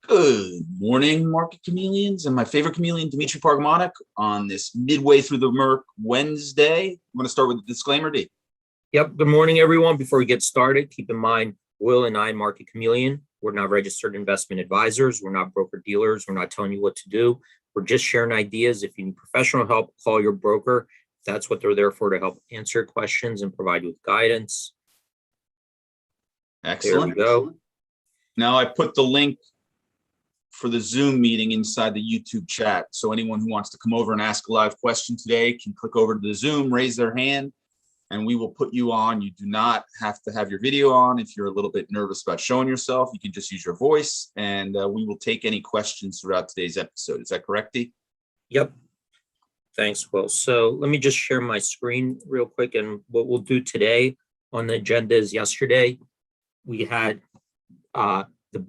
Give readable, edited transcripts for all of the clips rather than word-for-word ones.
Good morning, market chameleons, and my favorite chameleon, Dimitri Pargamanik, on this midway through the Merc Wednesday. I'm going to start with the disclaimer, D. Yep. Good morning, everyone. Before we get started, keep in mind, Will and I, Market Chameleon, we're not registered investment advisors. We're not broker dealers. We're not telling you what to do. We're just sharing ideas. If you need professional help, call your broker. That's what they're there for, to help answer questions and provide you with guidance. Excellent. There we go. Now I put the link for the Zoom meeting inside the YouTube chat. So anyone who wants to come over and ask a live question today can click over to the Zoom, raise their hand, and we will put you on. You do not have to have your video on. If you're a little bit nervous about showing yourself, you can just use your voice, and we will take any questions throughout today's episode. Is that correct, D? Yep. Thanks, Will. So let me just share my screen real quick. And what we'll do today on the agenda is yesterday we had the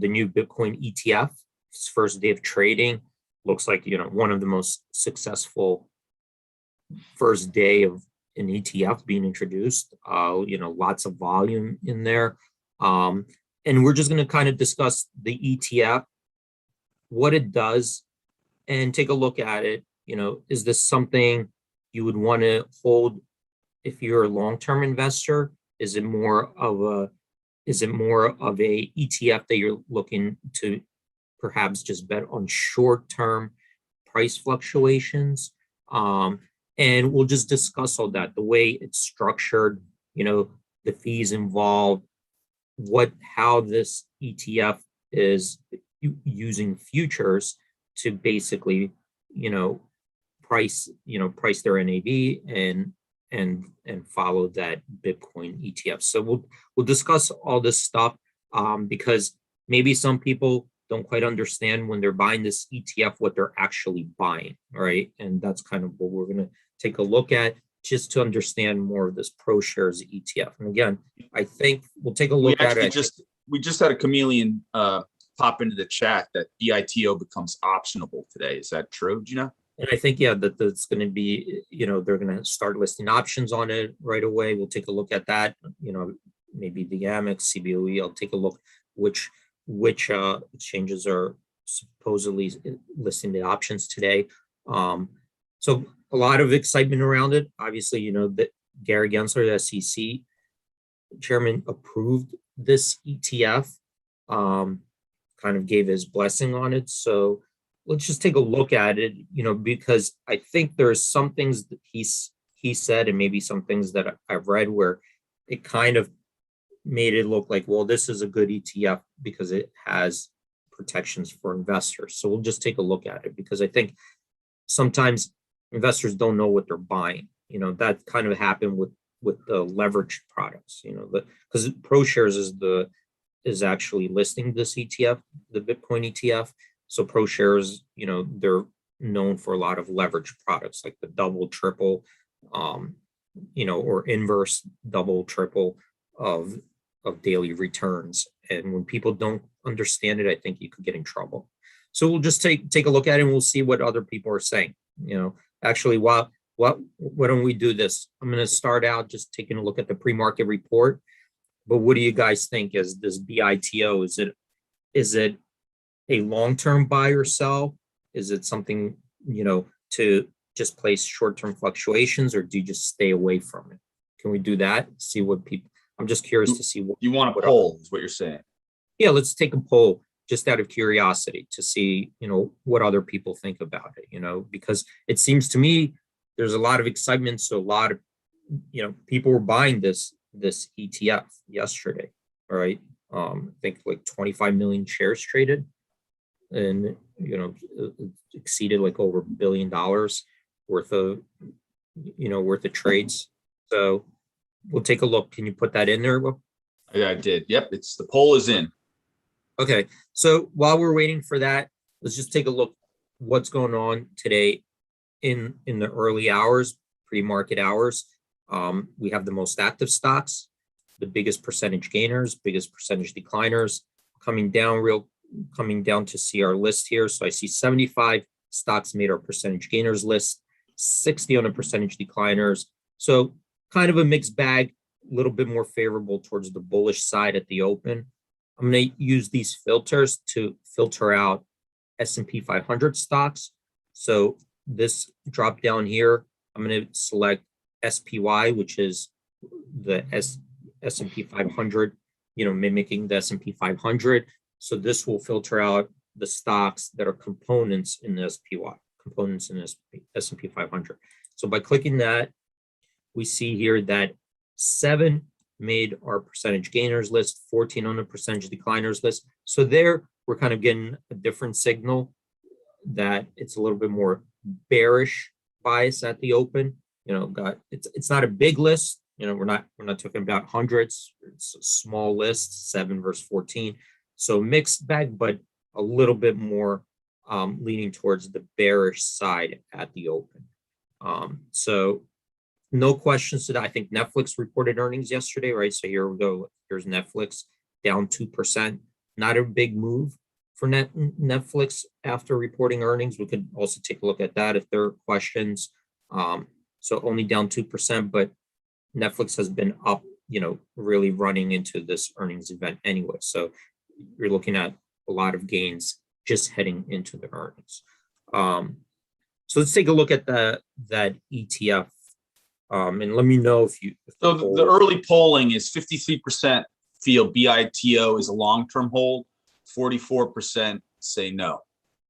new Bitcoin ETF. Its first day of trading. Looks like, one of the most successful first day of an ETF being introduced. Lots of volume in there. And we're just going to kind of discuss the ETF, what it does, and take a look at it. Is this something you would want to hold if you're a long-term investor? Is it more of a ETF that you're looking to perhaps just bet on short-term price fluctuations? And we'll just discuss all that, the way it's structured, the fees involved, how this ETF is using futures to basically, price their NAV and follow that Bitcoin ETF. So we'll discuss all this stuff because maybe some people don't quite understand when they're buying this ETF what they're actually buying, right? And that's kind of what we're going to take a look at, just to understand more of this ProShares ETF. And again, I think we'll take a look at it. We just had a chameleon pop into the chat that BITO becomes optionable today. Is that true? Do you know? And I think, that that's going to be, they're going to start listing options on it right away. We'll take a look at that, maybe the Amex, CBOE. I'll take a look which exchanges are supposedly listing the options today. So a lot of excitement around it. Obviously, that Gary Gensler, the SEC chairman, approved this ETF, kind of gave his blessing on it. So let's just take a look at it, because I think there's some things that he said, and maybe some things that I've read where it kind of made it look like, well, this is a good ETF because it has protections for investors. So we'll just take a look at it, because I think sometimes investors don't know what they're buying. That kind of happened with the leveraged products, because ProShares is actually listing this ETF, the Bitcoin ETF. So ProShares, they're known for a lot of leverage products like the double, triple, or inverse double, triple of daily returns. And when people don't understand it, I think you could get in trouble. So we'll just take a look at it, and we'll see what other people are saying. Actually, why don't we do this? I'm going to start out just taking a look at the pre-market report. But what do you guys think? Is this BITO? Is it a long-term buy or sell? Is it something, to just place short-term fluctuations, or do you just stay away from it? Can we do that? See what people, I'm just curious to see what you want to poll is what you're saying. Yeah, let's take a poll just out of curiosity to see, what other people think about it, because it seems to me there's a lot of excitement. So a lot of, people were buying this ETF yesterday, all right? I think like 25 million shares traded, and it exceeded like over $1 billion worth of trades. So we'll take a look. Can you put that in there, Will? I did. Yep, the poll is in. Okay, so while we're waiting for that, let's just take a look what's going on today in the early hours, pre-market hours. We have the most active stocks, the biggest percentage gainers, biggest percentage decliners, coming down to see our list here. So I see 75 stocks made our percentage gainers list, 60 on the percentage decliners. So kind of a mixed bag, a little bit more favorable towards the bullish side at the open. I'm going to use these filters to filter out S&P 500 stocks. So this drop down here, I'm going to select SPY, which is the S&P 500, mimicking the S&P 500. So this will filter out the stocks that are components in the SPY, components in the S&P 500. So by clicking that, we see here that 7 made our percentage gainers list, 14 on the percentage decliners list. So there we're kind of getting a different signal that it's a little bit more bearish bias at the open. It's not a big list. We're not talking about hundreds. It's a small list, 7 versus 14. So mixed bag, but a little bit more leaning towards the bearish side at the open. So no questions to that. I think Netflix reported earnings yesterday, right? So here we go. Here's Netflix down 2%. Not a big move for Netflix after reporting earnings. We could also take a look at that if there are questions. So only down 2%, but Netflix has been up, really running into this earnings event anyway. So you're looking at a lot of gains just heading into the earnings. So let's take a look at that ETF. And let me know if So the early polling is 53% feel BITO is a long-term hold, 44% say no.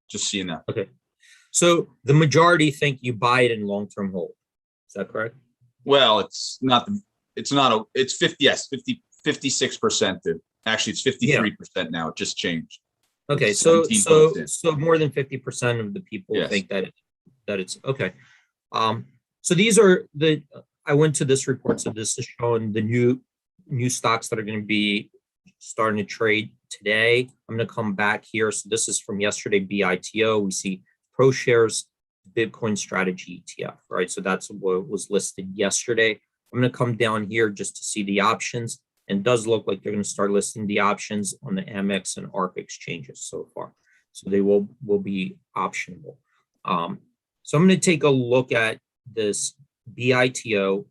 Just so you know. Okay. So the majority think you buy it in long-term hold. Is that correct? Well, it's 56% do. Actually, it's 53% now. It just changed. Okay, so more than 50% of the people think that it's okay. So these are I went to this report. So this is showing the new stocks that are going to be starting to trade today. I'm going to come back here. So this is from yesterday, BITO. We see ProShares Bitcoin Strategy ETF, right? So that's what was listed yesterday. I'm going to come down here just to see the options. And it does look like they're going to start listing the options on the Amex and ARC exchanges so far. So they will be optionable. So I'm going to take a look at this BITO,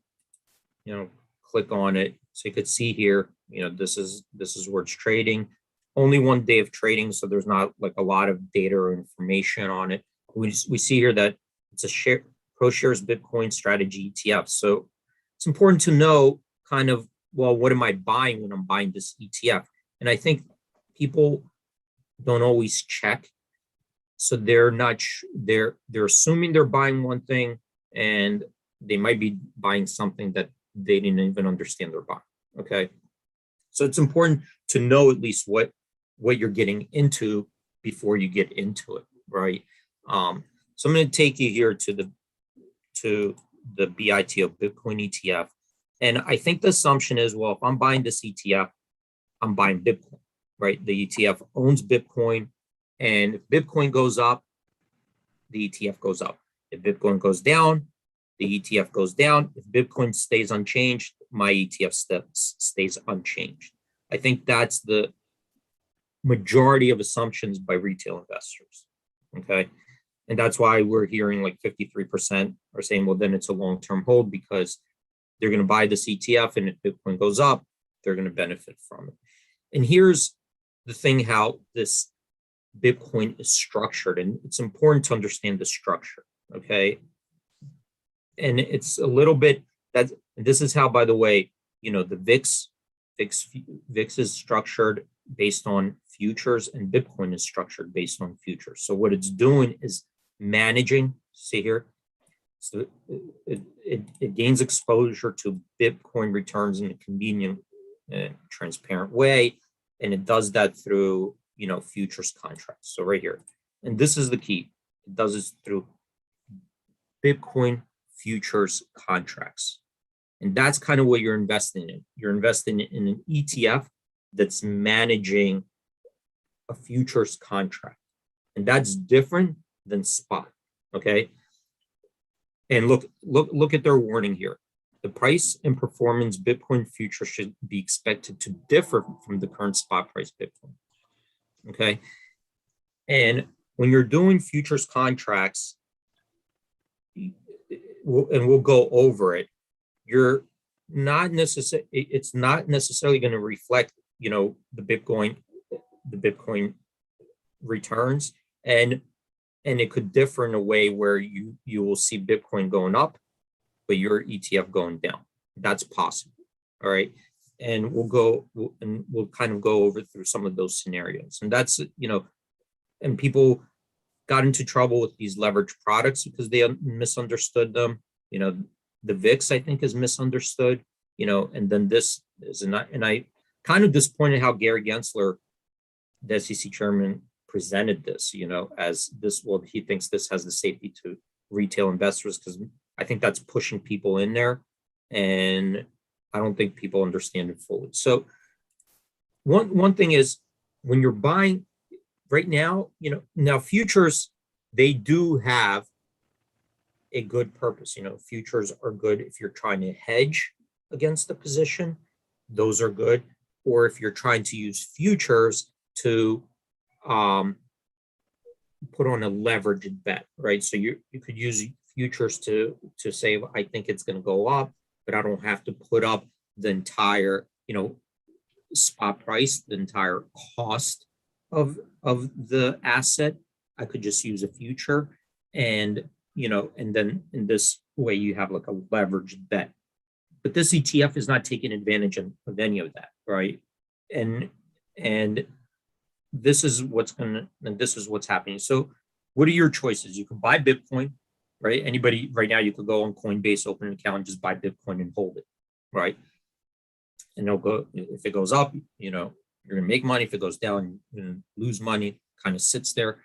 click on it. So you could see here, this is where it's trading. Only 1 day of trading, so there's not like a lot of data or information on it. We see here that it's a ProShares Bitcoin Strategy ETF. So it's important to know kind of, well, what am I buying when I'm buying this ETF? And I think people don't always check. So they're not, they're assuming they're buying one thing and they might be buying something that they didn't even understand they're buying. Okay. So it's important to know at least what you're getting into before you get into it, right? So I'm going to take you here to the BITO Bitcoin ETF. And I think the assumption is, well, if I'm buying this ETF, I'm buying Bitcoin, right? The ETF owns Bitcoin. And if Bitcoin goes up, the ETF goes up. If Bitcoin goes down, the ETF goes down. If Bitcoin stays unchanged, my ETF stays unchanged. I think that's the majority of assumptions by retail investors, okay? And that's why we're hearing like 53% are saying, well, then it's a long-term hold because they're going to buy this ETF, and if Bitcoin goes up, they're going to benefit from it. And here's the thing, how this Bitcoin is structured, and it's important to understand the structure, okay? And it's a little bit that this is how, by the way, the VIX is structured based on futures, and Bitcoin is structured based on futures. So what it's doing is managing, see here, so it gains exposure to Bitcoin returns in a convenient and transparent way, and it does that through futures contracts. So right here, and this is the key, it does this through Bitcoin futures contracts. And that's kind of what you're investing in. You're investing in an ETF that's managing a futures contract. And that's different than spot, okay? And look at their warning here. The price and performance Bitcoin futures should be expected to differ from the current spot price Bitcoin, okay? And when you're doing futures contracts, and we'll go over it, it's not necessarily going to reflect, the Bitcoin the Bitcoin returns, and it could differ in a way where you will see Bitcoin going up, but your ETF going down. That's possible. All right. And we'll kind of go over through some of those scenarios. And that's, and people got into trouble with these leverage products because they misunderstood them. The VIX, I think, is misunderstood, and then this is, and I kind of disappointed how Gary Gensler, the SEC chairman, presented this, as this, well, he thinks this has the safety to retail investors, because I think that's pushing people in there, and I don't think people understand it fully. So one thing is, when you're buying right now, now futures, they do have a good purpose. Futures are good if you're trying to hedge against the position. Those are good. Or if you're trying to use futures to put on a leveraged bet, right? So you could use futures to say, I think it's going to go up, but I don't have to put up the entire, spot price, the entire cost of the asset. I could just use a future, and and then in this way you have like a leveraged bet. But this ETF is not taking advantage of any of that, right? And this is what's happening. So what are your choices? You can buy Bitcoin, right? Anybody right now, you could go on Coinbase, open an account, and just buy Bitcoin and hold it, right? And it'll go, if it goes up, you're gonna make money. If it goes down, you're gonna lose money. Kind of sits there.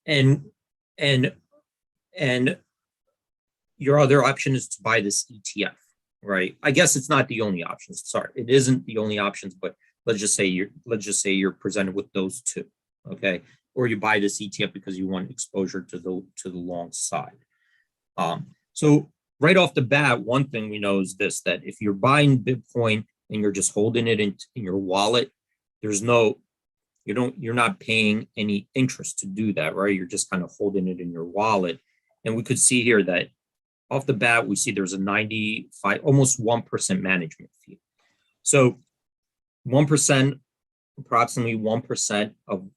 And your other option is to buy this ETF, right? I guess it's not the only option. Sorry, it isn't the only options, but let's just say you're presented with those two, okay? Or you buy this ETF because you want exposure to the long side. So right off the bat, one thing we know is this: that if you're buying Bitcoin and you're just holding it in your wallet, you're not paying any interest to do that, right? You're just kind of holding it in your wallet. And we could see here that off the bat, we see there's a 95, almost 1% management fee. So 1%, approximately 1% of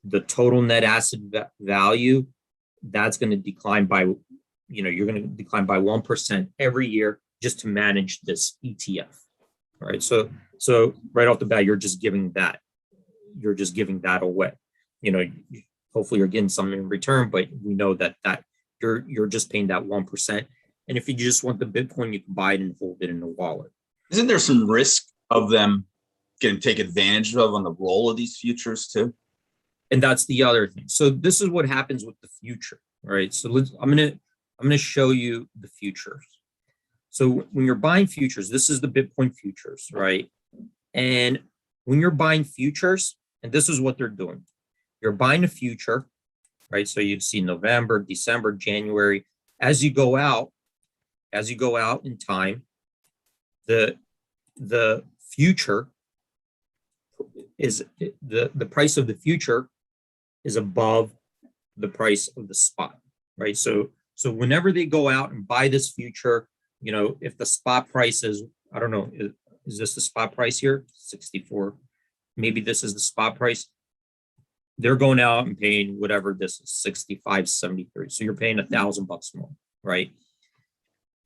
the total net asset value, that's going to decline by, you're going to decline by 1% every year just to manage this ETF, right? So right off the bat, you're just giving that away. Hopefully you're getting something in return, but we know that you're just paying that 1%. And if you just want the Bitcoin, you can buy it and hold it in the wallet. Isn't there some risk of them getting taken advantage of on the roll of these futures too? And that's the other thing. So this is what happens with the future, right? So I'm gonna show you the futures. So when you're buying futures, this is the Bitcoin futures, right? And when you're buying futures, and this is what they're doing, you're buying a future, right? So you see November, December, January. As you go out in time, the future is the price of the future is above the price of the spot, right? So whenever they go out and buy this future, if the spot price is, I don't know, is this the spot price here? 64. Maybe this is the spot price. They're going out and paying whatever this is, 65.73. So you're paying $1,000 more, right?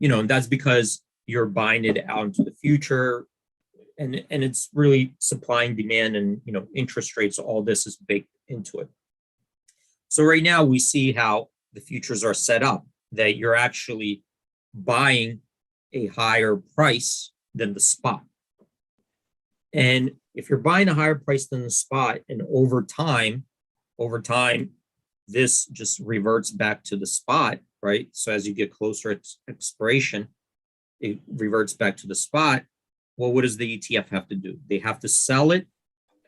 And that's because you're buying it out into the future, and it's really supply and demand, and interest rates. All this is baked into it. So right now we see how the futures are set up, that you're actually buying a higher price than the spot. And if you're buying a higher price than the spot, and over time, this just reverts back to the spot, right? So as you get closer to expiration, it reverts back to the spot. Well, what does the ETF have to do? They have to sell it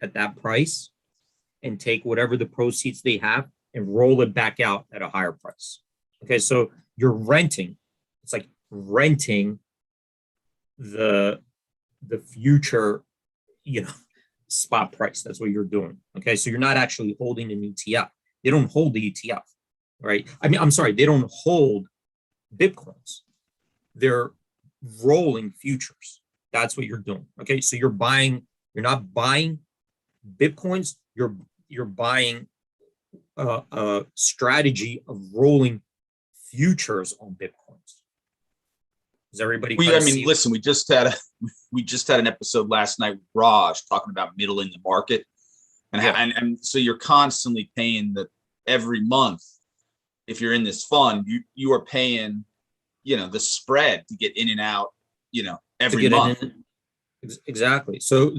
at that price and take whatever the proceeds they have and roll it back out at a higher price. Okay, so you're renting. It's like renting the future, spot price. That's what you're doing. Okay, so you're not actually holding an ETF. They don't hold the ETF, right? I'm sorry, they don't hold Bitcoins. They're rolling futures. That's what you're doing. Okay, so you're not buying Bitcoins, you're buying a strategy of rolling futures on Bitcoins. Does everybody kind I of mean, see? listen, we just had an episode last night with Raj talking about middling the market, and Yeah. and so you're constantly paying the every month. If you're in this fund, you are paying, the spread to get in and out, every month. Exactly. So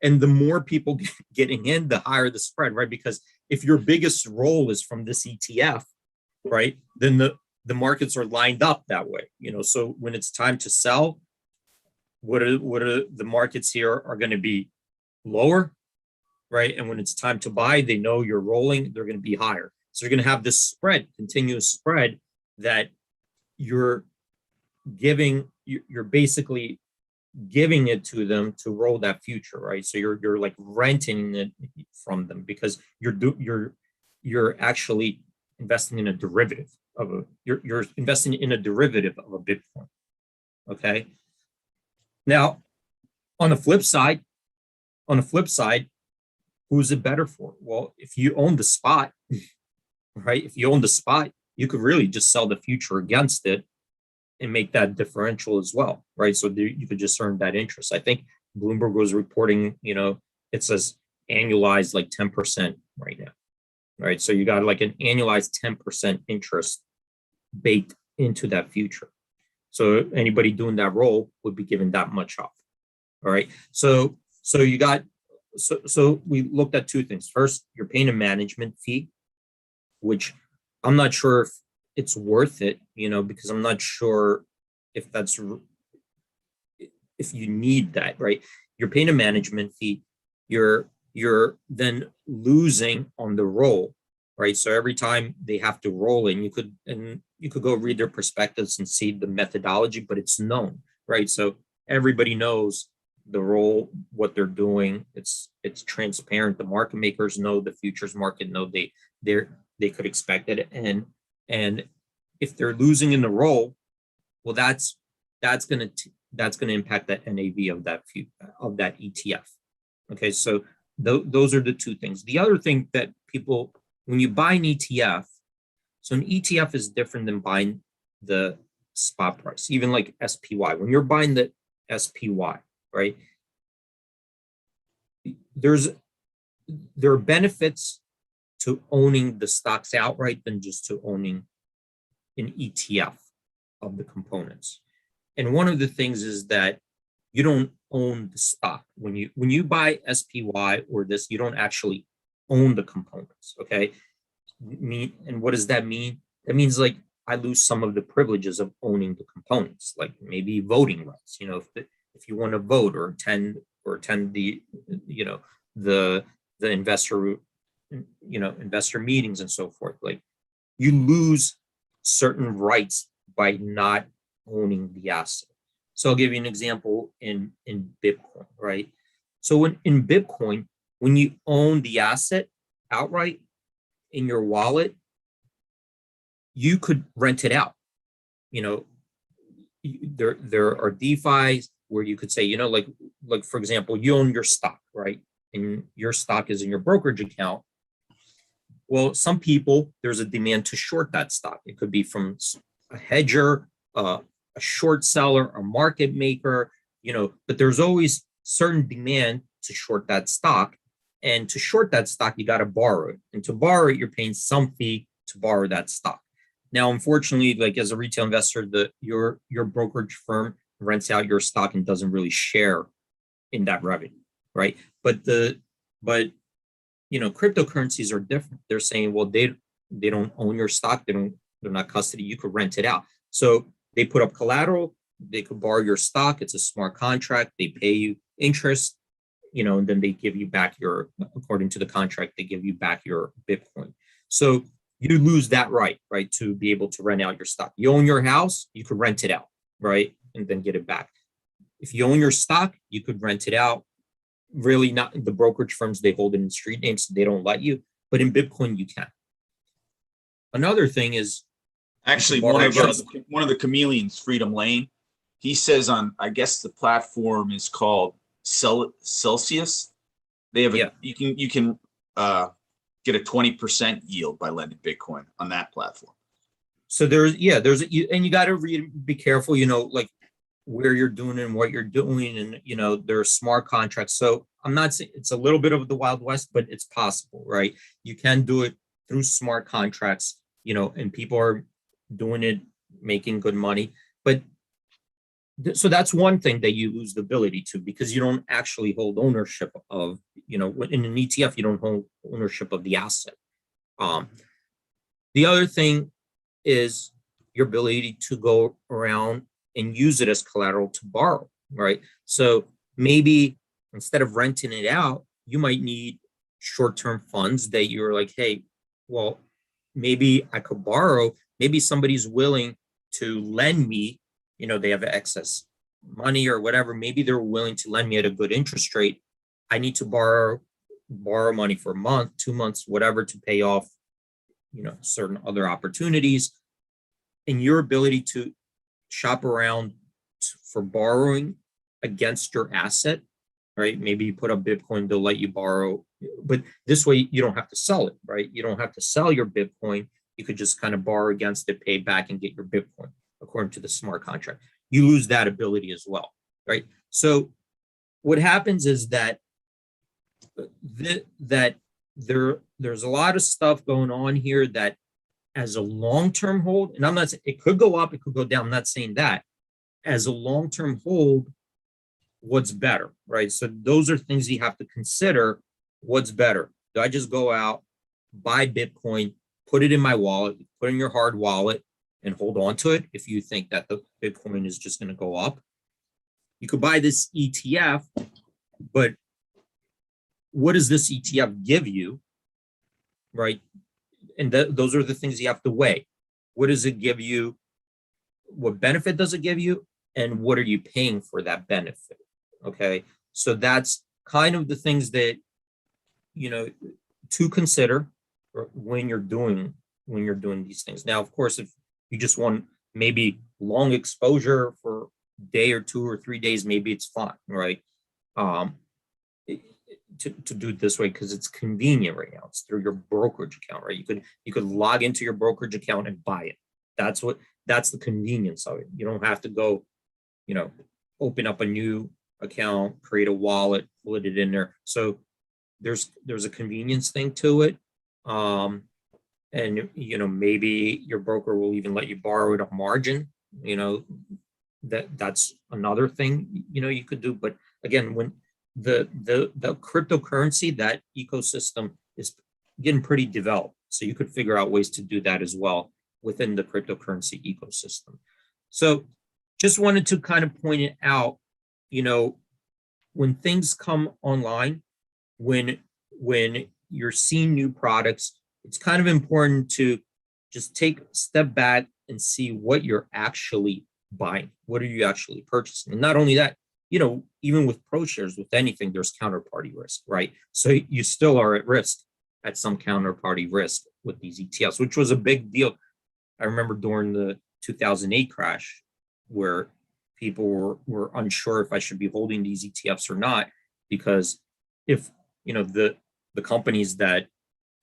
and the more people getting in, the higher the spread, right? Because if your biggest role is from this ETF, right, then the markets are lined up that way. So when it's time to sell, what are the markets here are going to be lower, right? And when it's time to buy, they know you're rolling, they're going to be higher. So you're going to have this spread, continuous spread that you're basically giving it to them to roll that future, right? So you're like renting it from them because you're actually investing in a derivative you're investing in a derivative of a Bitcoin. Okay. Now, on the flip side, who's it better for? Well, if you own the spot, right? If you own the spot, you could really just sell the future against it and make that differential as well, right? So you could just earn that interest. I think Bloomberg was reporting, it says annualized like 10% right now, right? So you got like an annualized 10% interest baked into that future. So anybody doing that role would be given that much off. All right. So we looked at two things. First, you're paying a management fee, which I'm not sure if it's worth it, because I'm not sure if you need that, right? You're paying a management fee. You're then losing on the roll, right? So every time they have to roll in, you could go read their prospectus and see the methodology, but it's known, right? So everybody knows the role, what they're doing. It's transparent. The market makers know, the futures market know they could expect it. And if they're losing in the roll, well, that's going to impact the NAV of that ETF. Okay, so those are the two things. The other thing that people, when you buy an ETF, so an ETF is different than buying the spot price, even like SPY. When you're buying the SPY, right, there are benefits to owning the stocks outright than just to owning an ETF of the components. And one of the things is that you don't own the stock. When you buy SPY or this, you don't actually own the components, okay? And what does that mean? That means like I lose some of the privileges of owning the components, like maybe voting rights, if you want to vote or attend the, the investor, investor meetings and so forth. Like you lose certain rights by not owning the asset. So I'll give you an example in Bitcoin, right? So in Bitcoin, when you own the asset outright in your wallet, you could rent it out. There are DeFi's where you could say, like for example, you own your stock, right? And your stock is in your brokerage account. Well, some people, there's a demand to short that stock. It could be from a hedger, a short seller, a market maker, but there's always certain demand to short that stock. And to short that stock, you got to borrow it. And to borrow it, you're paying some fee to borrow that stock. Now, unfortunately, like as a retail investor, your brokerage firm rents out your stock and doesn't really share in that revenue, right? But cryptocurrencies are different. They're saying, well, they don't own your stock. They're not custody. You could rent it out. So they put up collateral. They could borrow your stock. It's a smart contract. They pay you interest, and then they give you back according to the contract, they give you back your Bitcoin. So you lose that right, to be able to rent out your stock. You own your house, you could rent it out, right? And then get it back. If you own your stock, you could rent it out. Really not the brokerage firms, they hold it in street names, so they don't let you, but in Bitcoin you can. Another thing is actually one of the chameleons, Freedom Lane, he says on, I guess the platform is called Celsius. They have Yeah. you can get a 20% yield by lending Bitcoin on that platform. So and you got to be careful, like where you're doing and what you're doing. And, there are smart contracts. So I'm not saying it's a little bit of the Wild West, but it's possible, right? You can do it through smart contracts, and people are doing it, making good money. But so that's one thing that you lose the ability to, because you don't actually hold ownership of, in an ETF, you don't hold ownership of the asset. The other thing is your ability to go around and use it as collateral to borrow, right? So maybe instead of renting it out, you might need short-term funds that you're like, hey, well, maybe I could borrow. Maybe somebody's willing to lend me, they have excess money or whatever. Maybe they're willing to lend me at a good interest rate. I need to borrow money for a month, 2 months, whatever, to pay off, certain other opportunities. And your ability to shop around for borrowing against your asset, right? Maybe you put up Bitcoin, they'll let you borrow, but this way you don't have to sell it, right? You don't have to sell your Bitcoin. You could just kind of borrow against it, pay back, and get your Bitcoin according to the smart contract. You lose that ability as well, right? So what happens is that there's a lot of stuff going on here that, as a long-term hold, and I'm not saying it could go up, it could go down. I'm not saying that. As a long-term hold, what's better, right? So those are things you have to consider. What's better? Do I just go out, buy Bitcoin, put it in my wallet, put it in your hard wallet, and hold on to it if you think that the Bitcoin is just going to go up? You could buy this ETF, but what does this ETF give you, right? And those are the things you have to weigh. What does it give you? What benefit does it give you? And what are you paying for that benefit? Okay. So that's kind of the things that, to consider when you're doing these things. Now, of course, if you just want maybe long exposure for a day or 2 or 3 days, maybe it's fine, right? To do it this way, because it's convenient right now. It's through your brokerage account, right? You could log into your brokerage account and buy it. That's the convenience of it. You don't have to go, open up a new account, create a wallet, put it in there. So there's a convenience thing to it. And maybe your broker will even let you borrow it on margin. That's another thing you could do. But again, when the cryptocurrency, that ecosystem is getting pretty developed, so you could figure out ways to do that as well within the cryptocurrency ecosystem. So just wanted to kind of point it out, when things come online, when you're seeing new products, it's kind of important to just take a step back and see what you're actually buying. What are you actually purchasing? And not only that, even with pro shares, with anything, there's counterparty risk, right? So you still are at risk, at some counterparty risk with these ETFs, which was a big deal. I remember during the 2008 crash, where people were unsure if I should be holding these ETFs or not, because if the companies that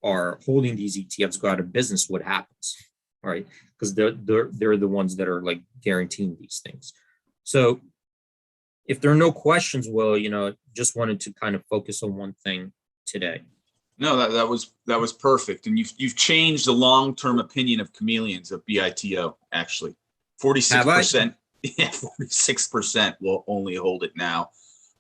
are holding these ETFs go out of business, what happens, right? Because they're the ones that are like guaranteeing these things. So if there are no questions, Will, just wanted to kind of focus on one thing today. No, that was perfect, and you've changed the long-term opinion of chameleons of BITO. Actually, 46%. Yeah, 46% will only hold it now,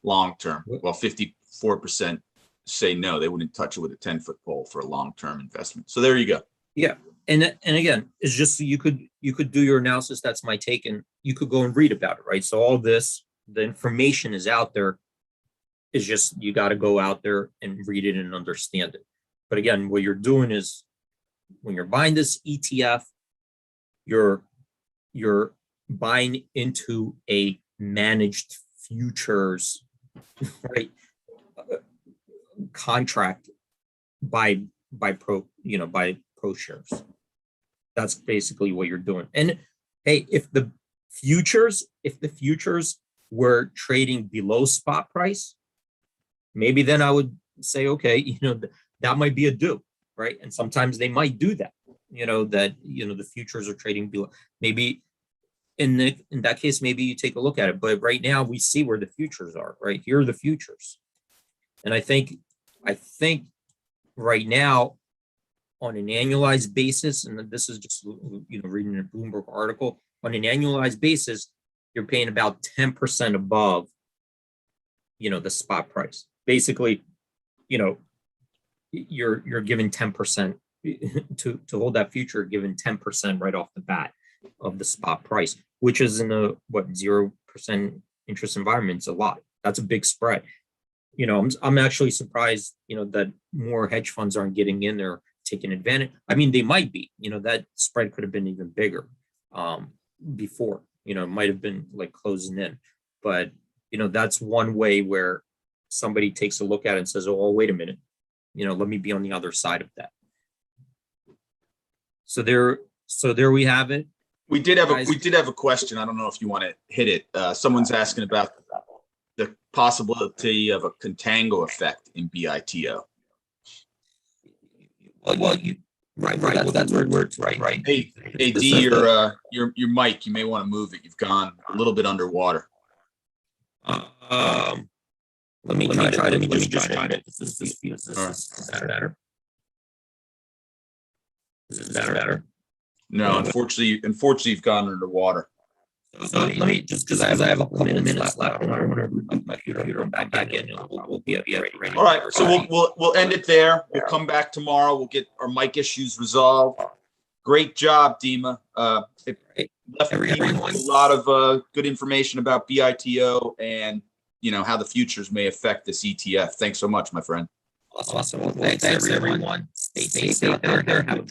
long-term. While 54% say no, they wouldn't touch it with a 10-foot pole for a long-term investment. So there you go. Yeah, and again, it's just you could do your analysis. That's my take, and you could go and read about it, right? So all this, the information is out there. It's just you got to go out there and read it and understand it. But again, what you're doing is, when you're buying this ETF, you're buying into a managed futures, right, contract by pro shares. That's basically what you're doing. And hey, if the futures were trading below spot price, maybe then I would say, okay, that might be a do, right? And sometimes they might do that, that, the futures are trading below. Maybe in that case, maybe you take a look at it. But right now we see where the futures are, right? Here are the futures. And I think right now, on an annualized basis, and this is just, reading a Bloomberg article, on an annualized basis, you're paying about 10% above, the spot price. Basically, you're given 10% to hold that future, given 10% right off the bat of the spot price, which is in a 0% interest environment. It's a lot. That's a big spread. I'm actually surprised, that more hedge funds aren't getting in there, taking advantage. I mean, they might be, that spread could have been even bigger before, it might have been like closing in, but, that's one way where somebody takes a look at it and says, oh, wait a minute, let me be on the other side of that. So there we have it. We did have a question. I don't know if you want to hit it. Someone's asking about the possibility of a contango effect in BITO. Well, right. Well, that's where it works, right. Hey, D, your mic. You may want to move it. You've gone a little bit underwater. Let me try it. Is this better? Is this better? No, unfortunately, you've gone underwater. So let me, just because I have a couple minutes left, and I want to put my computer back in, and we'll be ready. All right, so we'll end it there. We'll come back tomorrow. We'll get our mic issues resolved. Great job, Dima. It left people with a lot of good information about BITO and how the futures may affect this ETF. Thanks so much, my friend. Awesome. Well, thanks everyone. Stay safe out there. Have a good